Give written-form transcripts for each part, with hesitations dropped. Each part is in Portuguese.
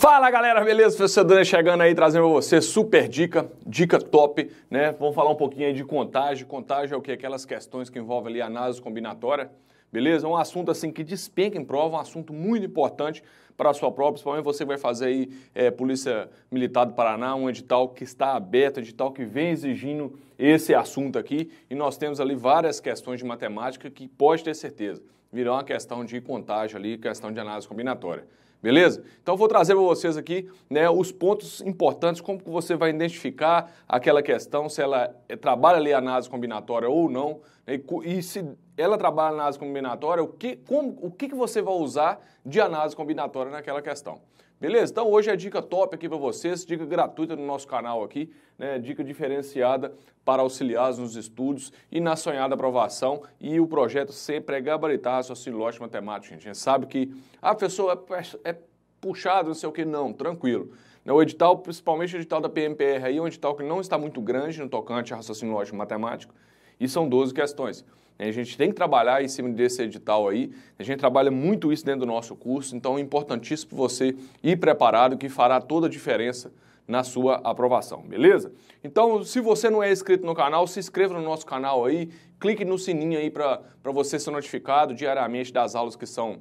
Fala galera, beleza? Professor Dani chegando aí, trazendo pra você super dica top, né? Vamos falar um pouquinho aí de contagem. Contagem é o que? Aquelas questões que envolvem ali a análise combinatória, beleza? Um assunto assim que despenca em prova, um assunto muito importante para a sua prova, principalmente você vai fazer aí Polícia Militar do Paraná, um edital que está aberto, um edital que vem exigindo esse assunto aqui, e nós temos ali várias questões de matemática que pode ter certeza, virá uma questão de contagem ali, questão de análise combinatória. Beleza? Então eu vou trazer para vocês aqui, né, os pontos importantes, como que você vai identificar aquela questão, se ela trabalha ali a análise combinatória ou não, né, e se ela trabalha a análise combinatória, o que você vai usar de análise combinatória naquela questão. Beleza? Então hoje é dica top aqui para vocês, dica gratuita no nosso canal aqui, né? Dica diferenciada para auxiliares nos estudos e na sonhada aprovação, e o projeto sempre é gabaritar raciocínio lógico matemático, gente. A gente sabe que a pessoa é puxado, não sei o que, não, tranquilo. O edital, principalmente o edital da PMPR aí, é um edital que não está muito grande no tocante a raciocínio lógico matemático, e são 12 questões. A gente tem que trabalhar em cima desse edital aí, a gente trabalha muito isso dentro do nosso curso, então é importantíssimo você ir preparado, que fará toda a diferença na sua aprovação, beleza? Então, se você não é inscrito no canal, se inscreva no nosso canal aí, clique no sininho aí para você ser notificado diariamente das aulas que são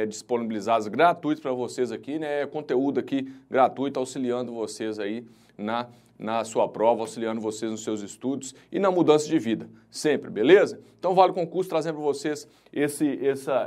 disponibilizadas gratuitas para vocês aqui, né? Conteúdo aqui gratuito auxiliando vocês aí na sua prova, auxiliando vocês nos seus estudos e na mudança de vida, sempre, beleza? Então, Vale Concurso trazendo para vocês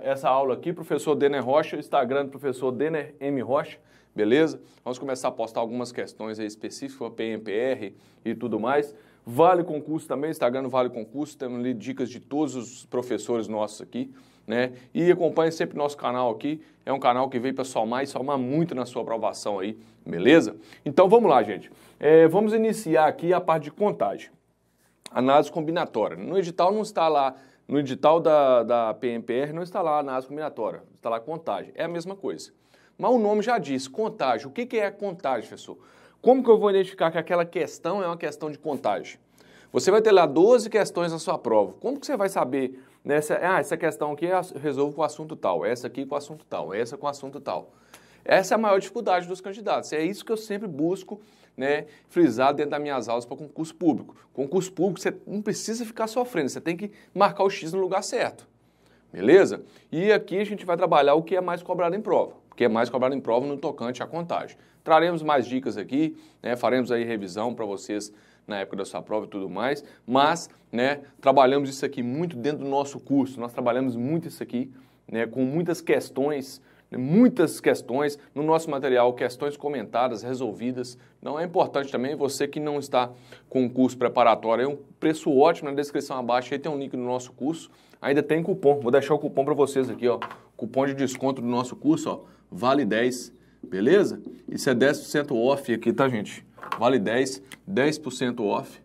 essa aula aqui, professor Denner Rocha, Instagram do professor Denner M. Rocha, beleza? Vamos começar a postar algumas questões aí específicas, para PMPR e tudo mais. Vale Concurso também, Instagram do Vale Concurso, temos ali dicas de todos os professores nossos aqui, né? E acompanhe sempre nosso canal aqui, é um canal que veio para somar muito na sua aprovação aí, beleza? Então vamos lá, gente. Vamos iniciar aqui a parte de contagem. Análise combinatória. No edital não está lá, no edital da PMPR não está lá análise combinatória, está lá contagem. É a mesma coisa. Mas o nome já diz, contagem. O que é contagem, professor? Como que eu vou identificar que aquela questão é uma questão de contagem? Você vai ter lá 12 questões na sua prova. Como que você vai saber, né, essa questão aqui eu resolvo com o assunto tal, essa aqui com o assunto tal, essa com o assunto tal. Essa é a maior dificuldade dos candidatos. É isso que eu sempre busco, né, frisar dentro das minhas aulas para concurso público. Concurso público você não precisa ficar sofrendo, você tem que marcar o X no lugar certo. Beleza? E aqui a gente vai trabalhar o que é mais cobrado em prova. O que é mais cobrado em prova no tocante à contagem. Traremos mais dicas aqui, né, faremos aí revisão para vocês na época da sua prova e tudo mais, mas, né, trabalhamos isso aqui muito dentro do nosso curso, nós trabalhamos muito isso aqui, né, com muitas questões no nosso material, questões comentadas, resolvidas. Não é importante também, você que não está com o curso preparatório, é um preço ótimo na descrição abaixo, aí tem um link no nosso curso, ainda tem cupom, vou deixar o cupom para vocês aqui, ó, cupom de desconto do nosso curso, ó, vale 10, beleza? Isso é 10% off aqui, tá, gente? Vale 10% off,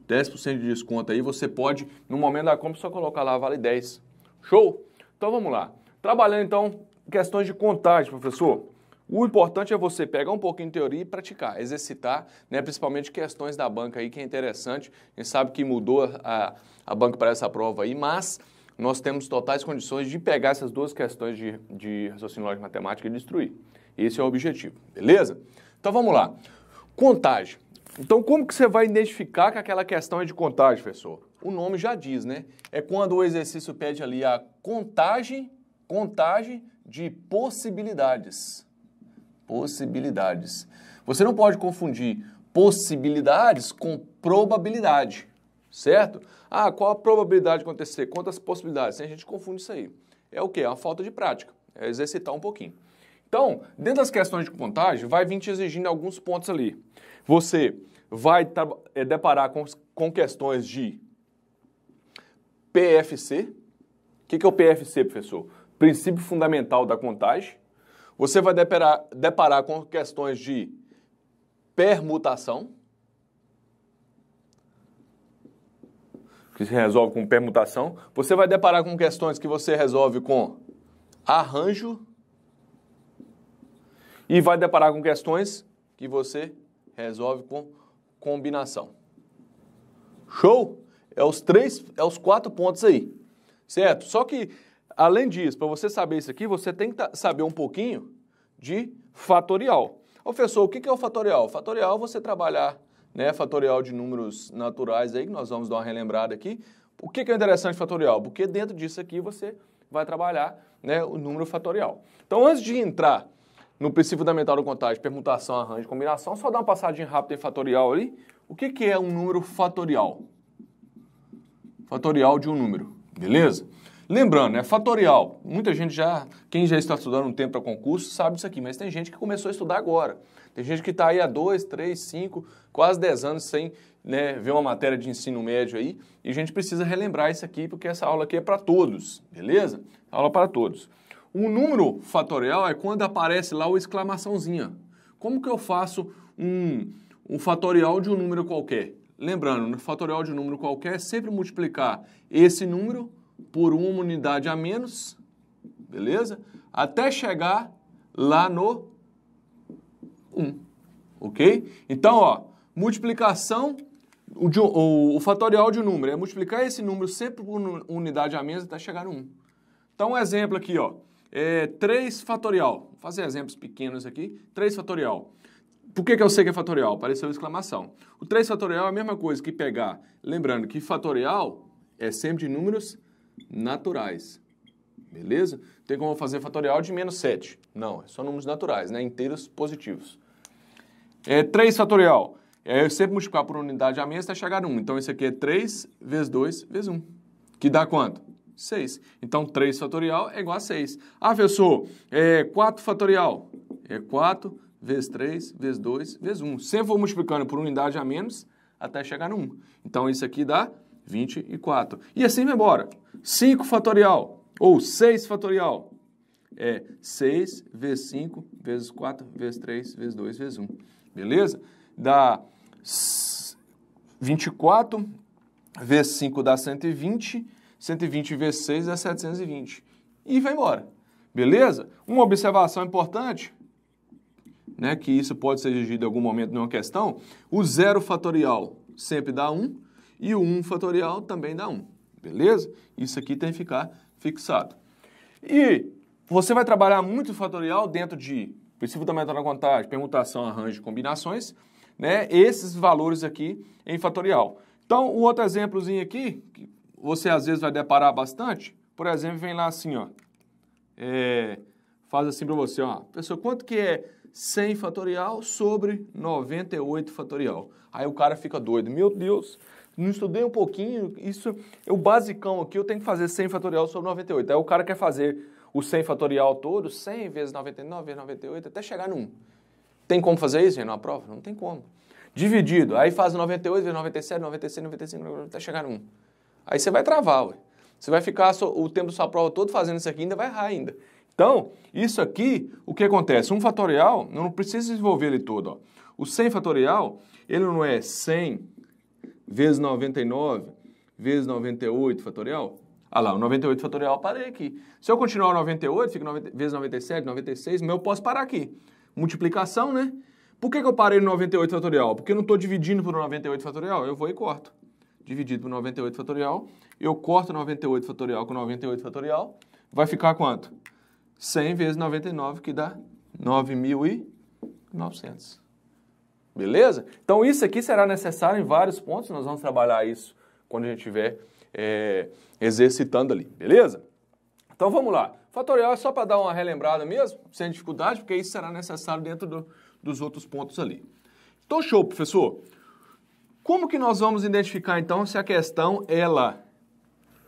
10% de desconto aí, você pode, no momento da compra, só colocar lá, vale 10. Show? Então vamos lá. Trabalhando então questões de contagem, professor. O importante é você pegar um pouquinho de teoria e praticar, exercitar, né, principalmente questões da banca aí, que é interessante. A gente sabe que mudou a banca para essa prova aí, mas nós temos totais condições de pegar essas duas questões de raciocínio lógico matemática e destruir. Esse é o objetivo, beleza? Então vamos lá. Contagem. Então como que você vai identificar que aquela questão é de contagem, professor? O nome já diz, né? É quando o exercício pede ali a contagem de possibilidades. Possibilidades. Você não pode confundir possibilidades com probabilidade, certo? Ah, qual a probabilidade de acontecer? Quantas possibilidades? A gente confunde isso aí. É o quê? É uma falta de prática. É exercitar um pouquinho. Então, dentro das questões de contagem, vai vir te exigindo alguns pontos ali. Você vai deparar com questões de PFC. O que é o PFC, professor? Princípio fundamental da contagem. Você vai deparar com questões de permutação, que se resolve com permutação. Você vai deparar com questões que você resolve com arranjo. E vai deparar com questões que você resolve com combinação. Show? É os 4 pontos aí, certo? Só que, além disso, para você saber isso aqui, você tem que saber um pouquinho de fatorial. Professor, o que é o fatorial? Fatorial é você trabalhar, né, fatorial de números naturais aí, que nós vamos dar uma relembrada aqui. O que é interessante fatorial? Porque dentro disso aqui você vai trabalhar, né, o número fatorial. Então, antes de entrar no princípio fundamental da contagem, permutação, arranjo e combinação, só dar uma passadinha rápida em fatorial ali. O que é um número fatorial? Fatorial de um número, beleza? Lembrando, né, fatorial, muita gente quem já está estudando um tempo para concurso sabe disso aqui, mas tem gente que começou a estudar agora. Tem gente que está aí há 2, 3, 5, quase 10 anos sem, né, ver uma matéria de ensino médio aí, e a gente precisa relembrar isso aqui, porque essa aula aqui é para todos, beleza? Aula para todos. Um número fatorial é quando aparece lá o exclamaçãozinha. Como que eu faço um fatorial de um número qualquer? Lembrando, no fatorial de um número qualquer é sempre multiplicar esse número por uma unidade a menos, beleza? Até chegar lá no 1, ok? Então, ó, multiplicação, o fatorial de um número é multiplicar esse número sempre por uma unidade a menos até chegar no 1. Então, um exemplo aqui, ó, 3 fatorial. Vou fazer exemplos pequenos aqui. 3 fatorial. Por que eu sei que é fatorial? Apareceu exclamação. O 3 fatorial é a mesma coisa que pegar. Lembrando que fatorial é sempre de números naturais. Beleza? Tem como fazer fatorial de menos 7. Não, é só números naturais, né? Inteiros positivos. 3 fatorial. Eu sempre multiplicar por unidade a menos até chegar a 1. Então, isso aqui é 3 vezes 2 vezes 1. Que dá quanto? 6. Então, 3 fatorial é igual a 6. Ah, professor, 4 fatorial. É 4 vezes 3 vezes 2 vezes 1. Sempre vou multiplicando por unidade a menos até chegar no 1. Então, isso aqui dá 24. E assim vai embora. 5 fatorial ou 6 fatorial. É 6 vezes 5 vezes 4 vezes 3 vezes 2 vezes 1. Beleza? Dá 24 vezes 5 dá 120. 120 vezes 6 dá 720. E vai embora. Beleza? Uma observação importante, né, que isso pode ser exigido em algum momento numa questão, o 0 fatorial sempre dá 1 e o 1 fatorial também dá 1. Beleza? Isso aqui tem que ficar fixado. E você vai trabalhar muito fatorial dentro de princípio fundamental da contagem, permutação, arranjo e combinações, né, esses valores aqui em fatorial. Então, um outro exemplozinho aqui, que você às vezes vai deparar bastante, por exemplo, vem lá assim, ó, faz assim para você, ó, pessoal, quanto que é 100 fatorial sobre 98 fatorial? Aí o cara fica doido, meu Deus, não estudei um pouquinho, isso é o basicão aqui, eu tenho que fazer 100 fatorial sobre 98. Aí o cara quer fazer o 100 fatorial todo, 100 vezes 99 vezes 98, até chegar no 1. Tem como fazer isso, gente, numa prova? Não tem como. Dividido, aí faz 98 vezes 97, 96, 95, até chegar no 1. Aí você vai travar, ué. Você vai ficar o tempo da sua prova todo fazendo isso aqui e ainda vai errar ainda. Então, isso aqui, o que acontece? Um fatorial, eu não preciso desenvolver ele todo, ó. O 100 fatorial, ele não é 100 vezes 99 vezes 98 fatorial? Ah lá, o 98 fatorial, parei aqui. Se eu continuar o 98, fica vezes 97, 96, mas eu posso parar aqui. Multiplicação, né? Por que eu parei no 98 fatorial? Porque eu não estou dividindo por 98 fatorial, eu vou e corto. Dividido por 98 fatorial, eu corto 98 fatorial com 98 fatorial, vai ficar quanto? 100 vezes 99, que dá 9.900. Beleza? Então, isso aqui será necessário em vários pontos, nós vamos trabalhar isso quando a gente estiver exercitando ali, beleza? Então, vamos lá. Fatorial é só para dar uma relembrada mesmo, sem dificuldade, porque isso será necessário dentro dos outros pontos ali. Então, show, professor. Como que nós vamos identificar, então, se a questão, ela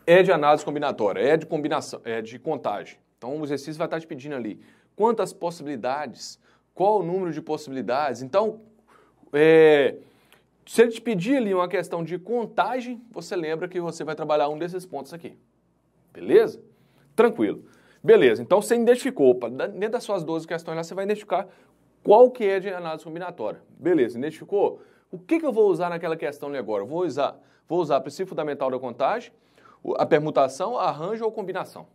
é de análise combinatória, é de combinação, é de contagem? Então, o exercício vai estar te pedindo ali quantas possibilidades, qual o número de possibilidades. Então, se ele te pedir ali uma questão de contagem, você lembra que você vai trabalhar um desses pontos aqui. Beleza? Tranquilo. Beleza, então você identificou, dentro das suas 12 questões lá, você vai identificar qual que é de análise combinatória. Beleza, identificou? O que eu vou usar naquela questão ali agora? Vou usar o princípio fundamental da contagem, a permutação, arranjo ou combinação.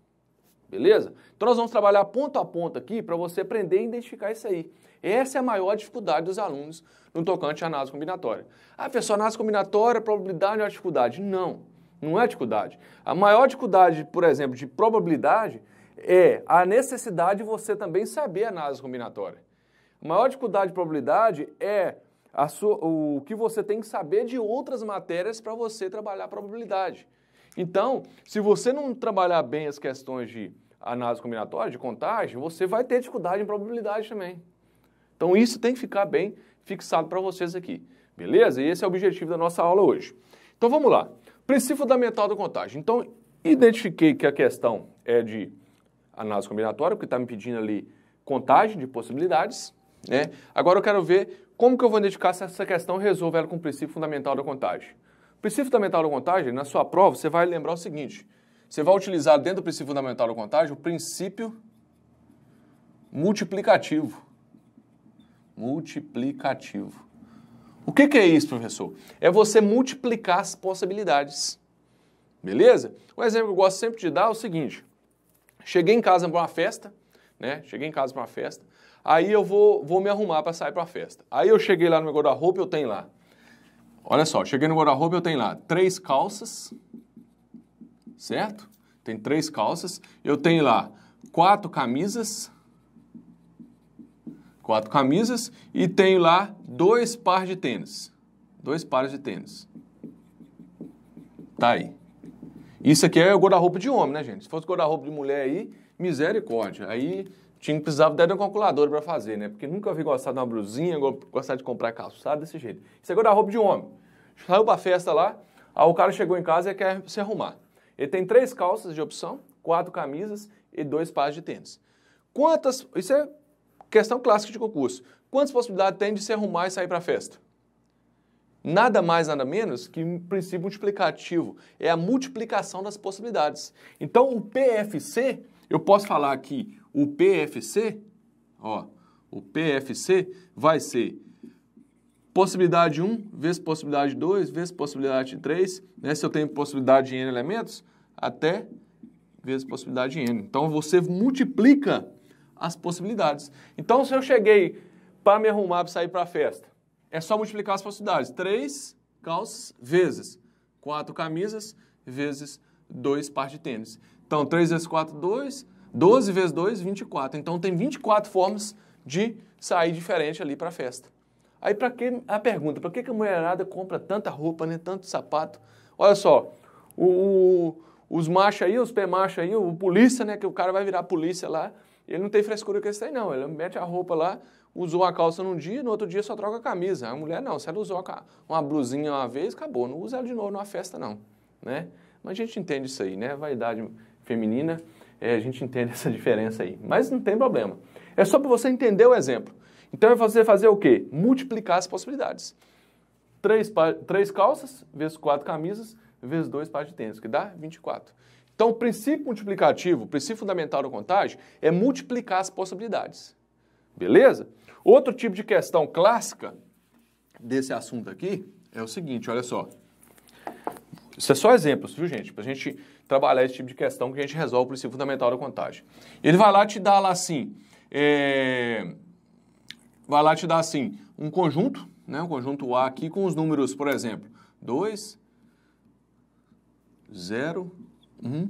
Beleza? Então nós vamos trabalhar ponto a ponto aqui para você aprender a identificar isso aí. Essa é a maior dificuldade dos alunos no tocante à análise combinatória. Ah, professor, análise combinatória, probabilidade não é dificuldade. Não, não é dificuldade. A maior dificuldade, por exemplo, de probabilidade é a necessidade de você também saber análise combinatória. A maior dificuldade de probabilidade é o que você tem que saber de outras matérias para você trabalhar a probabilidade. Então, se você não trabalhar bem as questões de análise combinatória, de contagem, você vai ter dificuldade em probabilidade também. Então, isso tem que ficar bem fixado para vocês aqui. Beleza? E esse é o objetivo da nossa aula hoje. Então, vamos lá. Princípio fundamental da contagem. Então, identifiquei que a questão é de análise combinatória, porque está me pedindo ali contagem de possibilidades, né? Agora eu quero ver como que eu vou identificar se essa questão resolve ela com o princípio fundamental da contagem. O princípio fundamental da contagem, na sua prova, você vai lembrar o seguinte: você vai utilizar dentro do princípio fundamental da contagem o princípio multiplicativo. Multiplicativo. O que é isso, professor? É você multiplicar as possibilidades. Beleza? O exemplo que eu gosto sempre de dar é o seguinte: cheguei em casa para uma festa, né? Cheguei em casa para uma festa, aí eu vou me arrumar para sair para a festa. Aí eu cheguei lá no meu guarda-roupa e eu tenho lá, olha só, cheguei no guarda-roupa e eu tenho lá 3 calças, certo? Tem 3 calças, eu tenho lá 4 camisas, e tenho lá 2 pares de tênis. 2 pares de tênis. Tá aí. Isso aqui é o guarda-roupa de homem, né, gente? Se fosse guarda-roupa de mulher aí, misericórdia. Aí precisava dar uma calculadora para fazer, né? Porque nunca vi gostar de uma blusinha, gostar de comprar calçado desse jeito. Isso é guarda-roupa de homem. Saiu pra festa lá, aí o cara chegou em casa e quer se arrumar. Ele tem 3 calças de opção, 4 camisas e 2 pares de tênis. Isso é questão clássica de concurso. Quantas possibilidades tem de se arrumar e sair para a festa? Nada mais, nada menos que um princípio multiplicativo. É a multiplicação das possibilidades. Então, o PFC, eu posso falar aqui, o PFC vai ser possibilidade 1 vezes possibilidade 2 vezes possibilidade 3, né? Se eu tenho possibilidade de N elementos, até vezes possibilidade de N. Então, você multiplica as possibilidades. Então, se eu cheguei para me arrumar para sair para a festa, é só multiplicar as possibilidades. 3 calças vezes 4 camisas vezes 2 pares de tênis. Então, 3 vezes 4, 2. 12 vezes 2, 24. Então, tem 24 formas de sair diferente ali para a festa. Aí, para que a pergunta? Para que a mulherada compra tanta roupa, né, tanto sapato? Olha só, os machos aí, os pé machos aí, o polícia, né, que o cara vai virar polícia lá, ele não tem frescura com isso aí, não. Ele mete a roupa lá, usou a calça num dia, no outro dia só troca a camisa. A mulher não, se ela usou uma blusinha uma vez, acabou. Não usa ela de novo numa festa, não. Né? Mas a gente entende isso aí, né? Vaidade feminina, a gente entende essa diferença aí. Mas não tem problema. É só para você entender o exemplo. Então é você fazer o quê? Multiplicar as possibilidades. 3 calças vezes 4 camisas vezes 2 pares de tênis, que dá 24. Então, o princípio multiplicativo, o princípio fundamental da contagem, é multiplicar as possibilidades. Beleza? Outro tipo de questão clássica desse assunto aqui é o seguinte, olha só. Isso é só exemplos, viu, gente? Para a gente trabalhar esse tipo de questão que a gente resolve o princípio fundamental da contagem. Ele vai lá te dar lá assim, um conjunto, né? Um conjunto A aqui com os números, por exemplo, 2, 0, 1,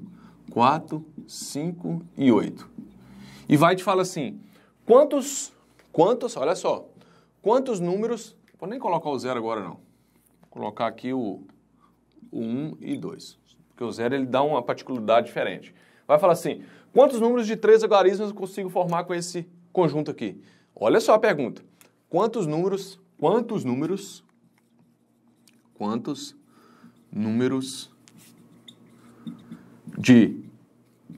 4, 5 e 8. E vai te falar assim, olha só, quantos números, não vou nem colocar o 0 agora não, vou colocar aqui o 1 e 2, porque o 0 ele dá uma particularidade diferente. Vai falar assim, quantos números de 3 algarismos eu consigo formar com esse conjunto aqui? Olha só a pergunta, quantos números de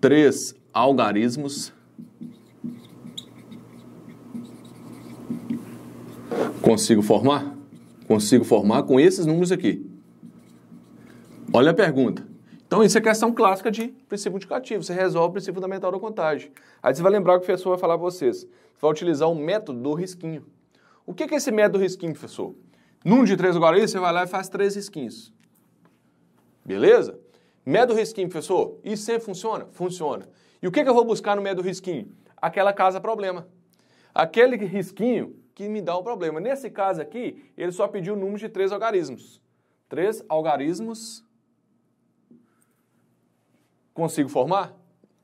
3 algarismos consigo formar? Consigo formar com esses números aqui. Olha a pergunta. Então, isso é questão clássica de princípio multiplicativo. Você resolve o princípio fundamental da contagem. Aí você vai lembrar que o professor vai falar para vocês. Você vai utilizar o método do risquinho. O que é esse método do risquinho, professor? Num de 3 algarismos, você vai lá e faz 3 risquinhos. Beleza? Método risquinho, professor, isso sempre funciona? Funciona. E o que eu vou buscar no método risquinho? Aquela casa problema. Aquele risquinho que me dá um problema. Nesse caso aqui, ele só pediu o número de 3 algarismos. 3 algarismos. Consigo formar?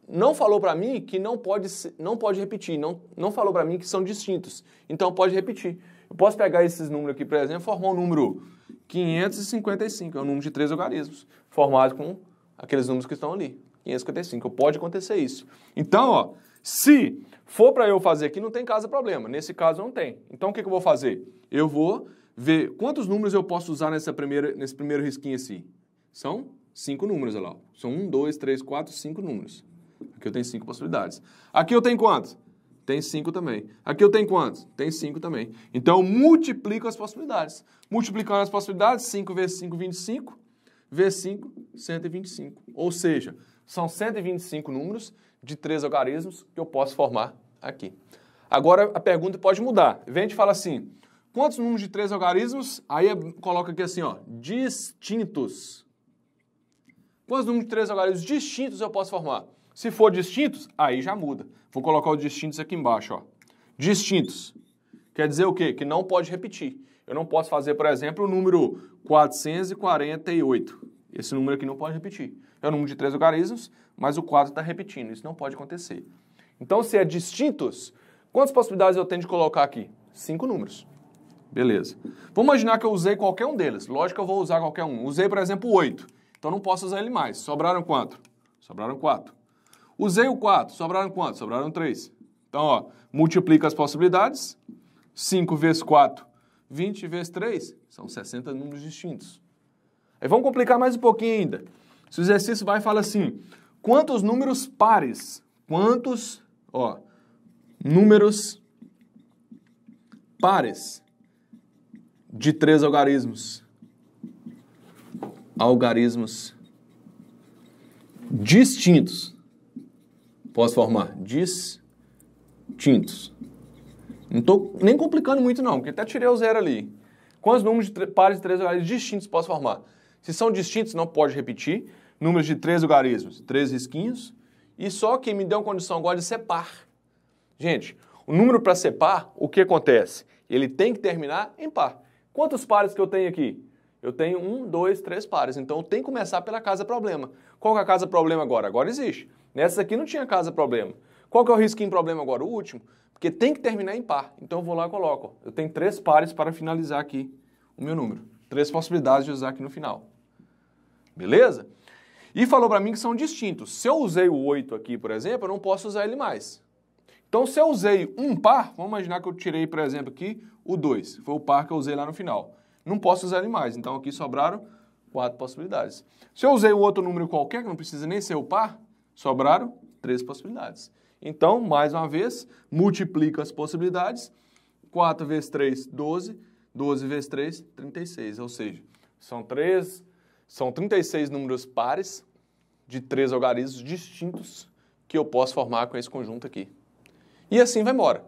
não falou para mim que não pode repetir, não falou para mim que são distintos. Então pode repetir. Eu posso pegar esses números aqui, por exemplo, e formar um número 555, é um número de 3 algarismos, formado com aqueles números que estão ali, 555. Pode acontecer isso. Então, ó, se for para eu fazer aqui, não tem caso problema. Nesse caso, não tem. Então, o que eu vou fazer? Eu vou ver quantos números eu posso usar nesse primeiro risquinho assim. São 5 números, olha lá. São 1, 2, 3, 4, 5 números. Aqui eu tenho 5 possibilidades. Aqui eu tenho quantos? Tem 5 também. Aqui eu tenho quantos? Tem 5 também. Então, eu multiplico as possibilidades. Multiplicando as possibilidades, 5 vezes 5, 25. Vezes 5, 125. Ou seja, são 125 números de 3 algarismos que eu posso formar aqui. Agora, a pergunta pode mudar. Vem e fala assim, quantos números de 3 algarismos? Aí coloca aqui assim, ó, distintos. Quantos números de 3 algarismos distintos eu posso formar? Se for distintos, aí já muda. Vou colocar os distintos aqui embaixo, ó. Distintos. Quer dizer o quê? Que não pode repetir. Eu não posso fazer, por exemplo, o número 448. Esse número aqui não pode repetir. É o número de 3 algarismos, mas o 4 está repetindo. Isso não pode acontecer. Então, se é distintos, quantas possibilidades eu tenho de colocar aqui? 5 números. Beleza. Vamos imaginar que eu usei qualquer um deles. Lógico que eu vou usar qualquer um. Usei, por exemplo, o 8. Então, não posso usar ele mais. Sobraram quanto? Sobraram 4. Usei o 4. Sobraram quanto? Sobraram 3. Então, ó, multiplica as possibilidades. 5 vezes 4, 20 vezes 3. São 60 números distintos. Aí vamos complicar mais um pouquinho ainda. Se o exercício vai e fala assim, quantos números pares? Quantos, ó, números pares de 3 algarismos? Algarismos distintos. Posso formar distintos. Não estou nem complicando muito não, porque até tirei o 0 ali. Quantos números de pares de 3 algarismos distintos posso formar? Se são distintos, não pode repetir. Números de 3 algarismos, 3 risquinhos. E só que me deu uma condição agora de ser par. Gente, o número para ser par, o que acontece? Ele tem que terminar em par. Quantos pares que eu tenho aqui? Eu tenho 1, 2, 3 pares. Então, eu tenho que começar pela casa problema. Qual que é a casa problema agora? Agora existe. Nessa aqui não tinha casa problema. Qual que é o risquinho problema agora? O último. Porque tem que terminar em par. Então, eu vou lá e coloco. Eu tenho 3 pares para finalizar aqui o meu número. 3 possibilidades de usar aqui no final. Beleza? E falou para mim que são distintos. Se eu usei o 8 aqui, por exemplo, eu não posso usar ele mais. Então, se eu usei um par, vamos imaginar que eu tirei, por exemplo, aqui o 2. Foi o par que eu usei lá no final. Não posso usar ele mais. Então, aqui sobraram 4 possibilidades. Se eu usei um outro número qualquer, que não precisa nem ser o par, sobraram 3 possibilidades. Então, mais uma vez, multiplica as possibilidades. 4 vezes 3, 12. 12 vezes 3, 36. Ou seja, são 36 números pares de 3 algarismos distintos que eu posso formar com esse conjunto aqui. E assim vai embora.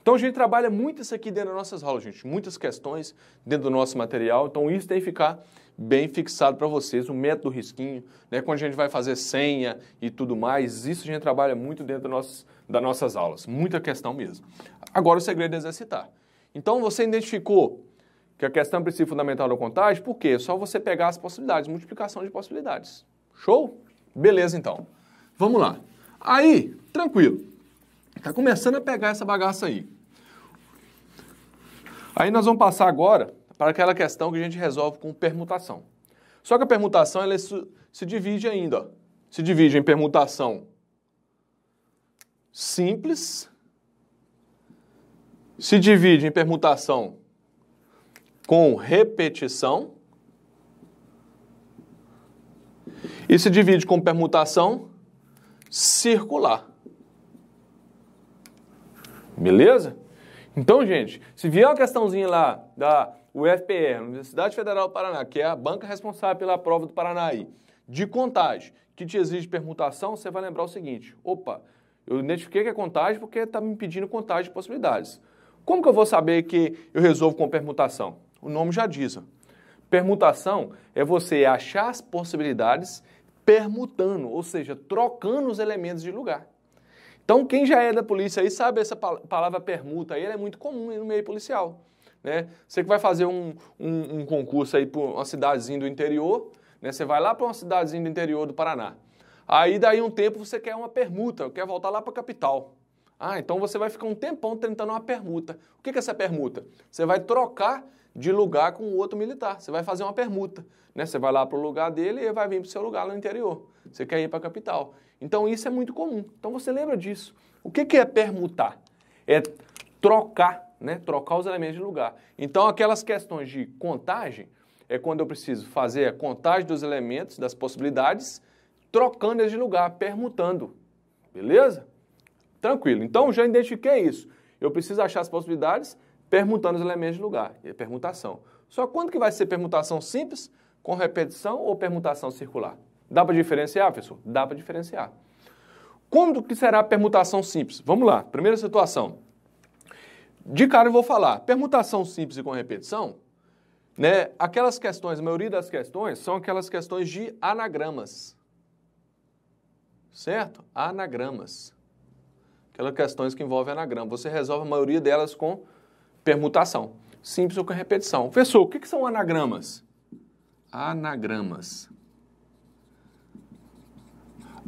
Então a gente trabalha muito isso aqui dentro das nossas aulas, gente. Muitas questões dentro do nosso material. Então isso tem que ficar bem fixado para vocês. O método risquinho, né? Quando a gente vai fazer senha e tudo mais, isso a gente trabalha muito dentro das nossas aulas. Muita questão mesmo. Agora o segredo é exercitar. Então você identificou que a questão princípio fundamental da contagem, por quê? É só você pegar as possibilidades, multiplicação de possibilidades. Show? Beleza, então. Vamos lá. Aí, tranquilo. Está começando a pegar essa bagaça aí. Aí nós vamos passar agora para aquela questão que a gente resolve com permutação. Só que a permutação ela se divide ainda. Ó. Se divide em permutação simples, se divide em permutação com repetição e se divide com permutação circular. Beleza? Então, gente, se vier uma questãozinha lá da UFPR, Universidade Federal do Paraná, que é a banca responsável pela prova do Paraná aí, de contagem, que te exige permutação, você vai lembrar o seguinte, opa, eu identifiquei que é contagem porque está me pedindo contagem de possibilidades. Como que eu vou saber que eu resolvo com permutação? O nome já diz. Ó. Permutação é você achar as possibilidades permutando, ou seja, trocando os elementos de lugar. Então, quem já é da polícia aí sabe essa palavra permuta aí, ela é muito comum no meio policial. Né? Você que vai fazer um concurso aí para uma cidadezinha do interior, né? Você vai lá para uma cidadezinha do interior do Paraná. Aí daí um tempo você quer uma permuta, quer voltar lá para a capital. Ah, então você vai ficar um tempão tentando uma permuta. O que é essa permuta? Você vai trocar de lugar com o outro militar. Você vai fazer uma permuta, né? Você vai lá para o lugar dele e ele vai vir para o seu lugar no interior. Você quer ir para a capital. Então isso é muito comum. Então você lembra disso. O que é permutar? É trocar, né? Trocar os elementos de lugar. Então aquelas questões de contagem é quando eu preciso fazer a contagem dos elementos, das possibilidades, trocando eles de lugar, permutando. Beleza? Tranquilo. Então, já identifiquei isso. Eu preciso achar as possibilidades permutando os elementos de lugar. É permutação. Só quando que vai ser permutação simples, com repetição ou permutação circular? Dá para diferenciar, professor? Dá para diferenciar. Quando que será a permutação simples? Vamos lá. Primeira situação. De cara eu vou falar. Permutação simples e com repetição, né? Aquelas questões, a maioria das questões, são aquelas questões de anagramas. Certo? Anagramas. Aquelas questões que envolvem anagrama. Você resolve a maioria delas com permutação. Simples ou com repetição. Professor, o que são anagramas? Anagramas.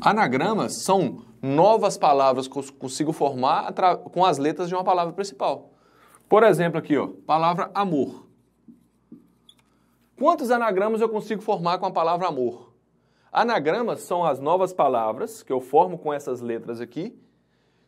Anagramas são novas palavras que eu consigo formar com as letras de uma palavra principal. Por exemplo aqui, ó, palavra amor. Quantos anagramas eu consigo formar com a palavra amor? Anagramas são as novas palavras que eu formo com essas letras aqui.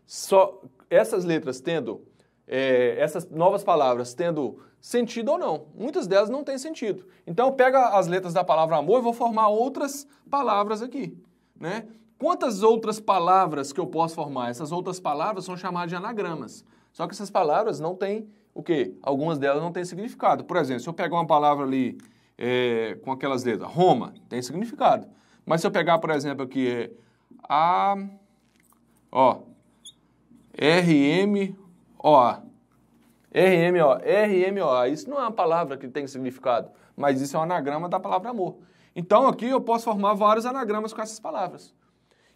Só essas letras tendo, essas novas palavras tendo sentido ou não. Muitas delas não têm sentido. Então eu pego as letras da palavra amor e vou formar outras palavras aqui, né? Quantas outras palavras que eu posso formar? Essas outras palavras são chamadas de anagramas. Só que essas palavras não têm o quê? Algumas delas não têm significado. Por exemplo, se eu pegar uma palavra ali com aquelas letras, Roma, tem significado. Mas se eu pegar, por exemplo, aqui R-M-O-A. R-M-O-A. Isso não é uma palavra que tem significado, mas isso é um anagrama da palavra amor. Então aqui eu posso formar vários anagramas com essas palavras.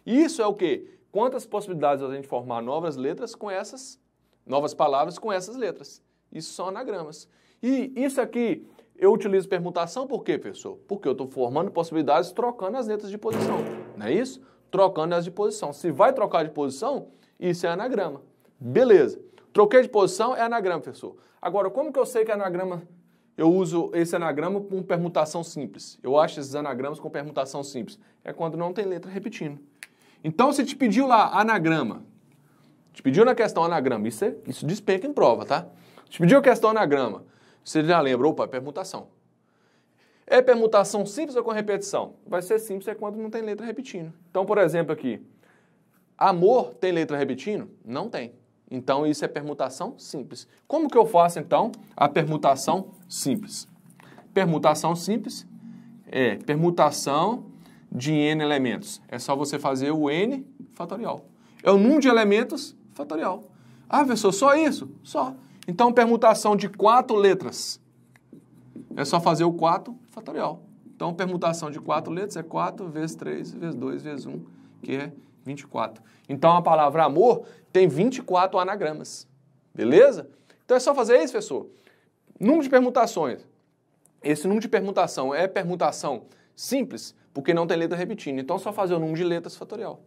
Isso é o quê? Quantas possibilidades a gente formar novas letras com essas, novas palavras com essas letras. Isso são anagramas. E isso aqui eu utilizo permutação por quê, professor? Porque eu estou formando possibilidades trocando as letras de posição. Não é isso? Trocando as de posição. Se vai trocar de posição, isso é anagrama. Beleza. Troquei de posição é anagrama, professor. Agora, como que eu sei que anagrama, eu uso esse anagrama com permutação simples? Eu acho esses anagramas com permutação simples. É quando não tem letra repetindo. Então, se te pediu lá anagrama, te pediu na questão anagrama, isso despenca em prova, tá? Te pediu a questão anagrama, você já lembra, opa, é permutação. É permutação simples ou com repetição? Vai ser simples é quando não tem letra repetindo. Então, por exemplo aqui, amor tem letra repetindo? Não tem. Então, isso é permutação simples. Como que eu faço, então, a permutação simples? Permutação simples é permutação de n elementos. É só você fazer o n fatorial. É o número de elementos fatorial. Ah, professor, só isso? Só. Então, permutação de 4 letras. É só fazer o 4 fatorial. Então, permutação de 4 letras é 4 vezes 3, vezes 2, vezes 1, que é 24. Então, a palavra amor tem 24 anagramas. Beleza? Então, é só fazer isso, professor. Número de permutações. Esse número de permutação é permutação simples, porque não tem letra repetindo. Então, é só fazer o número de letras fatorial.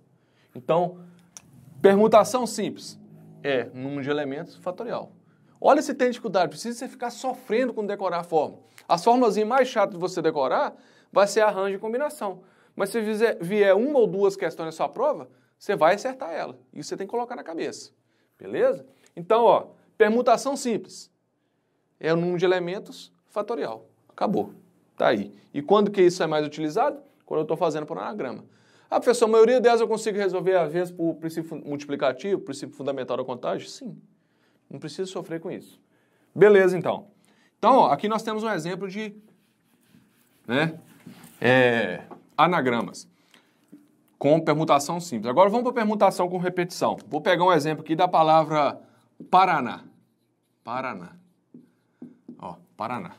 Então, permutação simples é número de elementos fatorial. Olha se tem dificuldade, precisa você ficar sofrendo com decorar a fórmula. A fórmulas mais chata de você decorar vai ser arranjo e combinação. Mas se vier uma ou duas questões na sua prova, você vai acertar ela. Isso você tem que colocar na cabeça. Beleza? Então, ó, permutação simples é o número de elementos fatorial. Acabou. Tá aí. E quando que isso é mais utilizado? Quando eu estou fazendo por anagrama. Ah, professor, a maioria delas eu consigo resolver, às vezes, por princípio multiplicativo, princípio fundamental da contagem? Sim. Não precisa sofrer com isso. Beleza, então. Então, ó, aqui nós temos um exemplo de anagramas com permutação simples. Agora vamos para permutação com repetição. Vou pegar um exemplo aqui da palavra Paraná. Paraná. Ó, Paraná.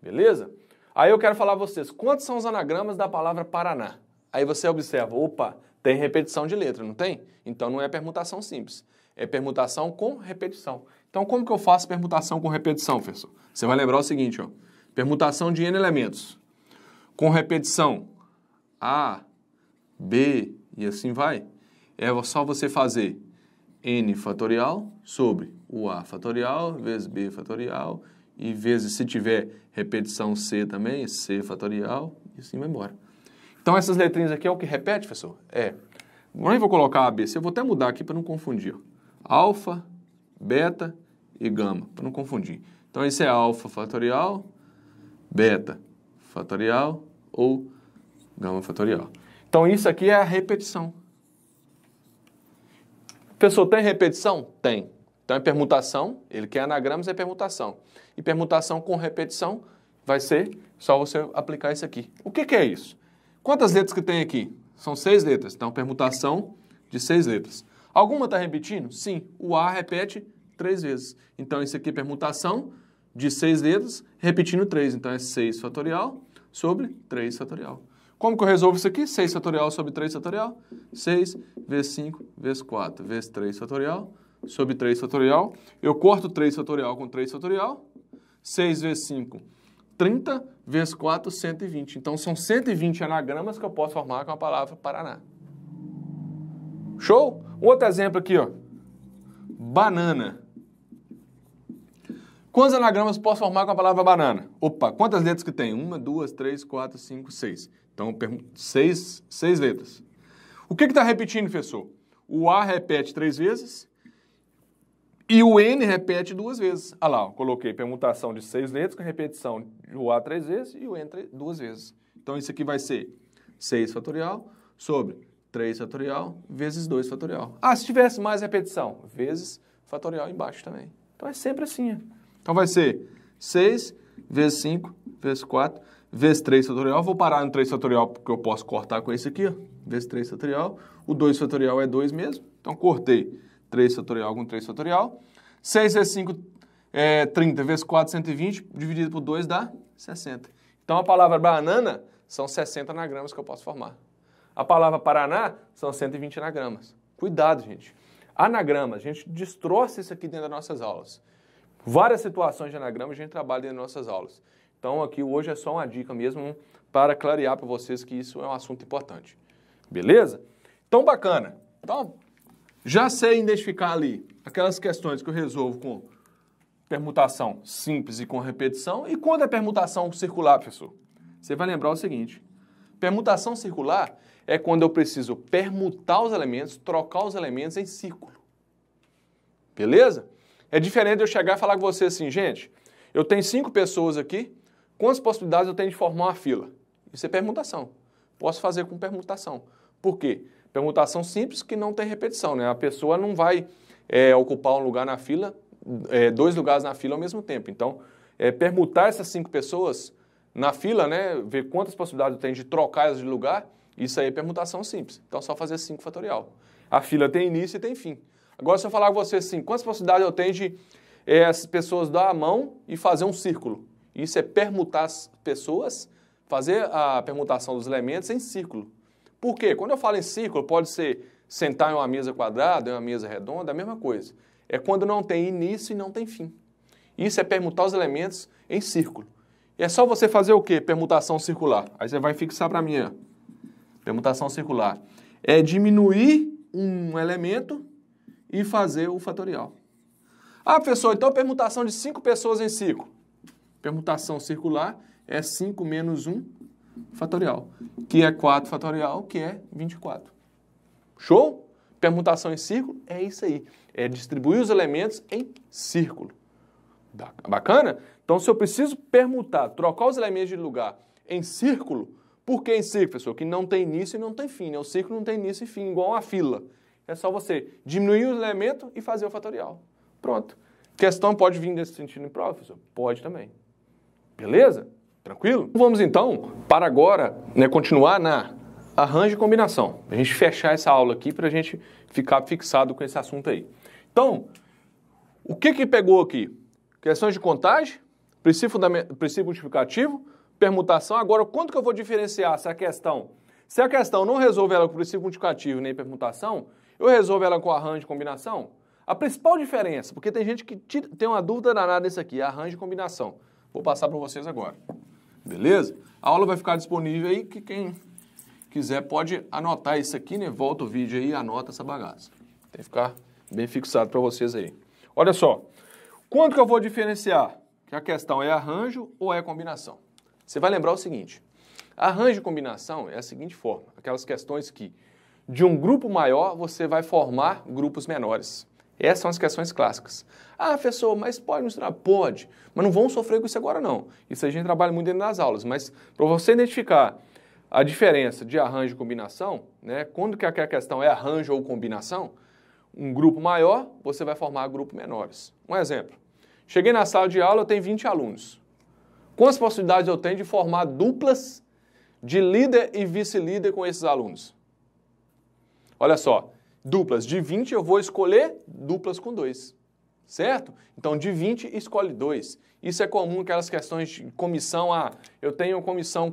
Beleza? Aí eu quero falar a vocês, quantos são os anagramas da palavra Paraná? Aí você observa, opa, tem repetição de letra, não tem? Então não é permutação simples. É permutação com repetição. Então, como que eu faço permutação com repetição, professor? Você vai lembrar o seguinte, ó. Permutação de n elementos. Com repetição A, B e assim vai. É só você fazer N fatorial sobre o A fatorial vezes B fatorial e vezes, se tiver repetição C também, C fatorial e assim vai embora. Então essas letrinhas aqui é o que repete, professor? Nem vou colocar A, B, C, eu vou até mudar aqui para não confundir. Alfa, beta e gama, para não confundir. Então esse é alfa fatorial, beta fatorial ou gama fatorial. Então isso aqui é a repetição. Professor, tem repetição? Tem. Então é permutação, ele quer anagramas, é permutação. E permutação com repetição vai ser só você aplicar isso aqui. O que é isso? Quantas letras que tem aqui? São 6 letras. Então permutação de 6 letras. Alguma está repetindo? Sim. O A repete 3 vezes. Então isso aqui é permutação de 6 letras repetindo 3. Então é 6 fatorial sobre 3 fatorial. Como que eu resolvo isso aqui? 6 fatorial sobre 3 fatorial. 6 vezes 5 vezes 4 vezes 3 fatorial sobre 3 fatorial. Eu corto 3 fatorial com 3 fatorial. 6 vezes 5, 30 vezes 4, 120. Então são 120 anagramas que eu posso formar com a palavra Paraná. Show? Um outro exemplo aqui, ó. Banana. Quantos anagramas posso formar com a palavra banana? Opa, quantas letras que tem? 1, 2, 3, 4, 5, 6. Então, 6 letras. O que está repetindo, professor? O A repete 3 vezes e o N repete 2 vezes. Ah lá, eu coloquei permutação de 6 letras com repetição do A 3 vezes e o N 2 vezes. Então, isso aqui vai ser 6 fatorial sobre 3 fatorial vezes 2 fatorial. Ah, se tivesse mais repetição, vezes fatorial embaixo também. Então, é sempre assim, ó. Então vai ser 6 vezes 5 vezes 4 vezes 3 fatorial. Vou parar no 3 fatorial porque eu posso cortar com esse aqui, ó. Vezes 3 fatorial. O 2 fatorial é 2 mesmo. Então cortei 3 fatorial com 3 fatorial. 6 vezes 5 é 30 vezes 4, 120. Dividido por 2 dá 60. Então a palavra banana são 60 anagramas que eu posso formar. A palavra Paraná são 120 anagramas. Cuidado, gente. Anagramas, a gente destroça isso aqui dentro das nossas aulas. Várias situações de anagrama a gente trabalha nas nossas aulas. Então aqui hoje é só uma dica mesmo para clarear para vocês que isso é um assunto importante. Beleza? Então bacana. Então já sei identificar ali aquelas questões que eu resolvo com permutação simples e com repetição. E quando é permutação circular, professor? Você vai lembrar o seguinte. Permutação circular é quando eu preciso permutar os elementos, trocar os elementos em círculo. Beleza? É diferente de eu chegar e falar com você assim, gente, eu tenho 5 pessoas aqui, quantas possibilidades eu tenho de formar uma fila? Isso é permutação. Posso fazer com permutação. Por quê? Permutação simples que não tem repetição, né? A pessoa não vai ocupar um lugar na fila, 2 lugares na fila ao mesmo tempo. Então, permutar essas 5 pessoas na fila, né? Ver quantas possibilidades eu tenho de trocar elas de lugar, isso aí é permutação simples. Então, só fazer 5 fatorial. A fila tem início e tem fim. Agora, se eu falar com você assim, quantas possibilidades eu tenho de as pessoas dar a mão e fazer um círculo? Isso é permutar as pessoas, fazer a permutação dos elementos em círculo. Por quê? Quando eu falo em círculo, pode ser sentar em uma mesa quadrada, em uma mesa redonda, a mesma coisa. É quando não tem início e não tem fim. Isso é permutar os elementos em círculo. E é só você fazer o quê? Permutação circular. Aí você vai fixar para mim, ó. Permutação circular. É diminuir um elemento e fazer o fatorial. Ah, professor, então permutação de 5 pessoas em círculo. Permutação circular é 5 menos 1 fatorial, que é 4 fatorial, que é 24. Show? Permutação em círculo é isso aí. É distribuir os elementos em círculo. Bacana? Então, se eu preciso permutar, trocar os elementos de lugar em círculo, por que em círculo, professor? Que não tem início e não tem fim, né? O círculo não tem início e fim, igual uma fila. É só você diminuir os elementos e fazer o fatorial. Pronto. Questão pode vir nesse sentido em prova, professor? Pode também. Beleza? Tranquilo? Vamos então, para agora, continuar na arranjo e combinação. A gente fechar essa aula aqui para a gente ficar fixado com esse assunto aí. Então, o que pegou aqui? Questões de contagem, princípio multiplicativo, permutação. Agora, quanto que eu vou diferenciar essa questão? Se a questão não resolve ela com princípio multiplicativo nem permutação, eu resolvo ela com arranjo e combinação? A principal diferença, porque tem gente que tem uma dúvida danada nisso aqui, arranjo e combinação. Vou passar para vocês agora. Beleza? A aula vai ficar disponível aí, que quem quiser pode anotar isso aqui, né? Volta o vídeo aí e anota essa bagaça. Tem que ficar bem fixado para vocês aí. Olha só, quando que eu vou diferenciar que a questão é arranjo ou é combinação? Você vai lembrar o seguinte, arranjo e combinação é a seguinte forma, aquelas questões que de um grupo maior você vai formar grupos menores. Essas são as questões clássicas. Ah, professor, mas pode misturar? Pode, mas não vão sofrer com isso agora não. Isso a gente trabalha muito dentro das aulas, mas para você identificar a diferença de arranjo e combinação, né, quando que a questão é arranjo ou combinação, um grupo maior, você vai formar grupos menores. Um exemplo, cheguei na sala de aula, eu tenho 20 alunos. Quantas possibilidades eu tenho de formar duplas de líder e vice-líder com esses alunos? Olha só, duplas de 20 eu vou escolher duplas com 2, certo? Então de 20 escolhe 2. Isso é comum aquelas questões de comissão, eu tenho comissão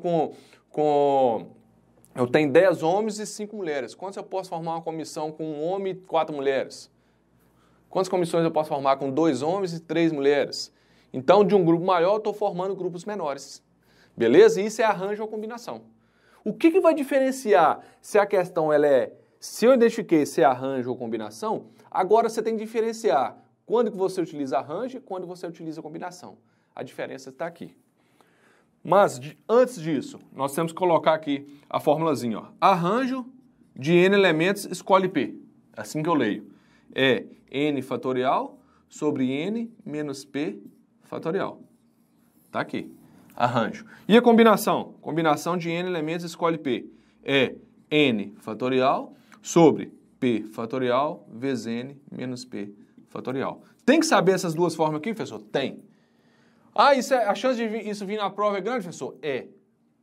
eu tenho 10 homens e 5 mulheres. Quantos eu posso formar uma comissão com um homem e 4 mulheres? Quantas comissões eu posso formar com 2 homens e 3 mulheres? Então, de um grupo maior, eu estou formando grupos menores. Beleza? E isso é arranjo ou combinação. O que vai diferenciar se a questão se eu identifiquei se é arranjo ou combinação, agora você tem que diferenciar quando que você utiliza arranjo e quando você utiliza combinação. A diferença está aqui. Mas, antes disso, nós temos que colocar aqui a formulazinha. Ó. Arranjo de n elementos, escolhe P. Assim que eu leio. É n fatorial sobre n menos p fatorial. Tá aqui. Arranjo. E a combinação? Combinação de n elementos, escolhe P. É n fatorial sobre p fatorial vezes n menos p fatorial. Tem que saber essas duas formas aqui, professor? Tem. Ah, a chance de isso vir na prova é grande, professor? É.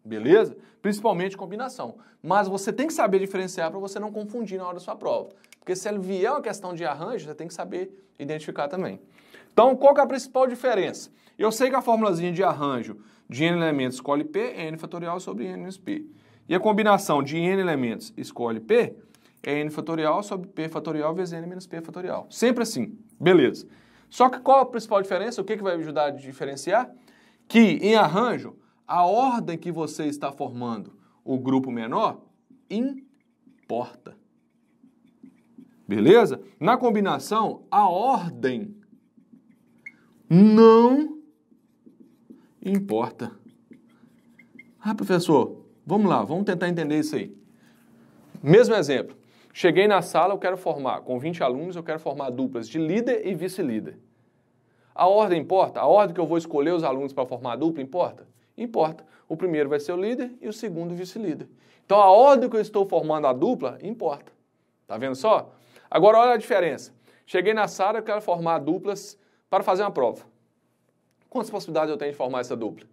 Beleza? Principalmente combinação. Mas você tem que saber diferenciar para você não confundir na hora da sua prova. Porque se ele vier uma questão de arranjo, você tem que saber identificar também. Então, qual que é a principal diferença? Eu sei que a formulazinha de arranjo de n elementos escolhe P é n fatorial sobre n menos P. E a combinação de n elementos escolhe P é n fatorial sobre P fatorial vezes n menos P fatorial. Sempre assim. Beleza. Só que qual a principal diferença? O que vai ajudar a diferenciar? Que em arranjo, a ordem que você está formando o grupo menor importa. Beleza? Na combinação, a ordem não importa. Ah, professor, vamos lá, vamos tentar entender isso aí. Mesmo exemplo. Cheguei na sala, eu quero formar, com 20 alunos, eu quero formar duplas de líder e vice-líder. A ordem importa? A ordem que eu vou escolher os alunos para formar a dupla importa? Importa. O primeiro vai ser o líder e o segundo o vice-líder. Então, a ordem que eu estou formando a dupla importa. Tá vendo só? Agora, olha a diferença. Cheguei na sala, eu quero formar duplas para fazer uma prova. Quantas possibilidades eu tenho de formar essa dupla?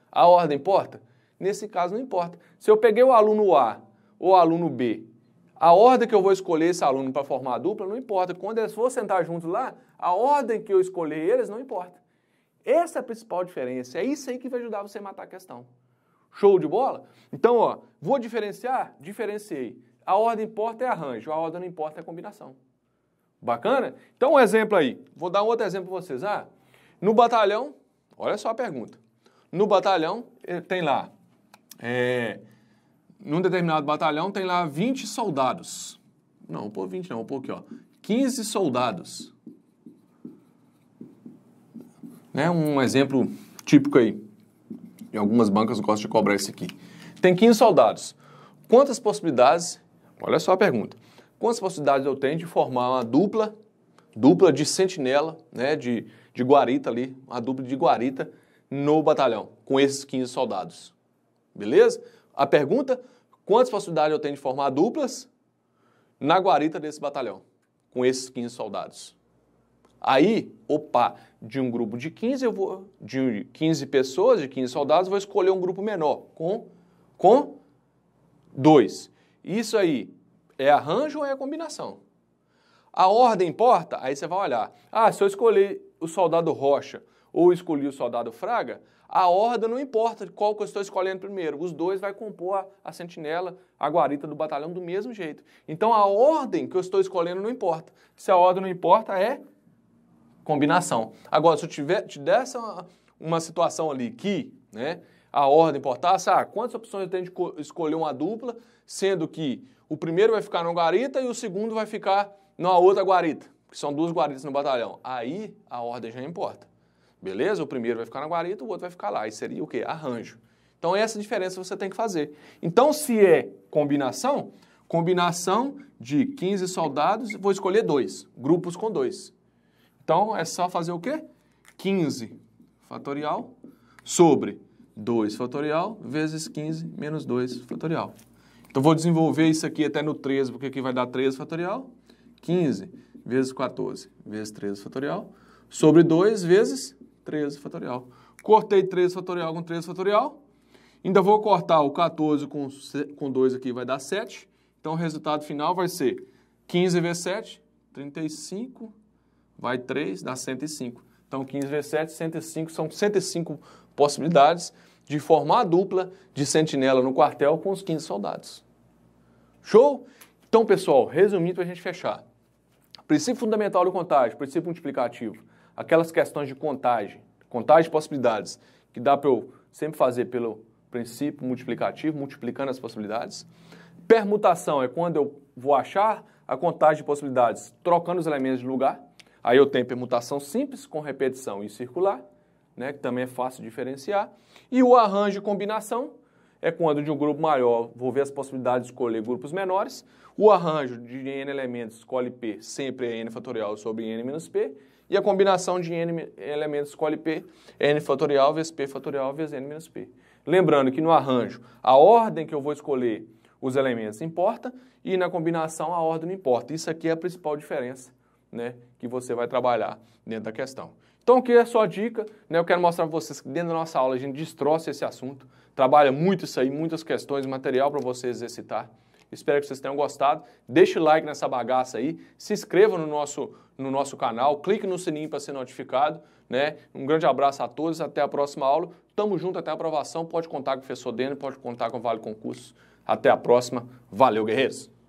A ordem importa? Nesse caso, não importa. Se eu peguei o aluno A ou o aluno B, a ordem que eu vou escolher esse aluno para formar a dupla não importa. Quando eles for sentar juntos lá, a ordem que eu escolher eles não importa. Essa é a principal diferença. É isso aí que vai ajudar você a matar a questão. Show de bola? Então, ó, vou diferenciar? Diferenciei. A ordem importa é arranjo, a ordem não importa é combinação. Bacana? Então, um exemplo aí. Vou dar um outro exemplo para vocês. No batalhão, olha só a pergunta. No batalhão, tem lá... Num determinado batalhão tem lá 20 soldados. Não, vou pôr 20 não, vou pôr aqui, ó. 15 soldados. Né? Um exemplo típico aí. E algumas bancas gostam de cobrar esse aqui. Tem 15 soldados. Quantas possibilidades, olha só a pergunta. Quantas possibilidades eu tenho de formar uma dupla de sentinela, né, de guarita ali, uma dupla de guarita no batalhão, com esses 15 soldados? Beleza? A pergunta, quantas possibilidades eu tenho de formar duplas na guarita desse batalhão, com esses 15 soldados? Aí, de um grupo de 15, de 15 pessoas, de 15 soldados, eu vou escolher um grupo menor, com 2. Isso aí é arranjo ou é combinação? A ordem importa? Aí você vai olhar. Se eu escolher o soldado Rocha ou escolhi o soldado Fraga, a ordem não importa qual que eu estou escolhendo primeiro. Os dois vai compor a sentinela, a guarita do batalhão do mesmo jeito. Então, a ordem que eu estou escolhendo não importa. Se a ordem não importa, é combinação. Agora, se eu te desse uma situação ali que, né, a ordem importasse, quantas opções eu tenho de escolher uma dupla, sendo que o primeiro vai ficar numa guarita e o segundo vai ficar numa outra guarita, que são 2 guaritas no batalhão. Aí a ordem já importa. Beleza? O primeiro vai ficar na guarita, o outro vai ficar lá. Aí seria o quê? Arranjo. Então essa diferença você tem que fazer. Então se é combinação de 15 soldados, vou escolher 2, grupos com 2. Então é só fazer o quê? 15 fatorial sobre 2 fatorial vezes 15 menos 2 fatorial. Então vou desenvolver isso aqui até no 13, porque aqui vai dar 13 fatorial. 15 vezes 14 vezes 13 fatorial sobre 2 vezes 13 fatorial. Cortei 13 fatorial com 13 fatorial. Ainda vou cortar o 14 com 2 aqui, vai dar 7. Então o resultado final vai ser 15 vezes 7, 35, vai 3, dá 105. Então 15 vezes 7, 105, são 105 possibilidades de formar a dupla de sentinela no quartel com os 15 soldados. Show? Então, pessoal, resumindo para a gente fechar. Princípio fundamental de contagem, princípio multiplicativo, aquelas questões de contagem de possibilidades, que dá para eu sempre fazer pelo princípio multiplicativo, multiplicando as possibilidades. Permutação é quando eu vou achar a contagem de possibilidades trocando os elementos de lugar. Aí eu tenho permutação simples com repetição e circular, né, que também é fácil de diferenciar. E o arranjo de combinação é quando de um grupo maior vou ver as possibilidades de escolher grupos menores. O arranjo de n elementos escolhe P sempre é n fatorial sobre n menos P. E a combinação de n elementos escolhe P é n fatorial vezes P fatorial vezes n menos P. Lembrando que no arranjo a ordem que eu vou escolher os elementos importa e na combinação a ordem não importa. Isso aqui é a principal diferença, né, que você vai trabalhar dentro da questão. Então aqui é a sua dica, né, eu quero mostrar para vocês que dentro da nossa aula a gente destroça esse assunto, trabalha muito isso aí, muitas questões, material para você exercitar. Espero que vocês tenham gostado. Deixe o like nessa bagaça aí, se inscreva no nosso canal, clique no sininho para ser notificado, né? Um grande abraço a todos, até a próxima aula. Tamo junto até a aprovação, pode contar com o professor Dênio, pode contar com o Vale Concursos. Até a próxima. Valeu, guerreiros!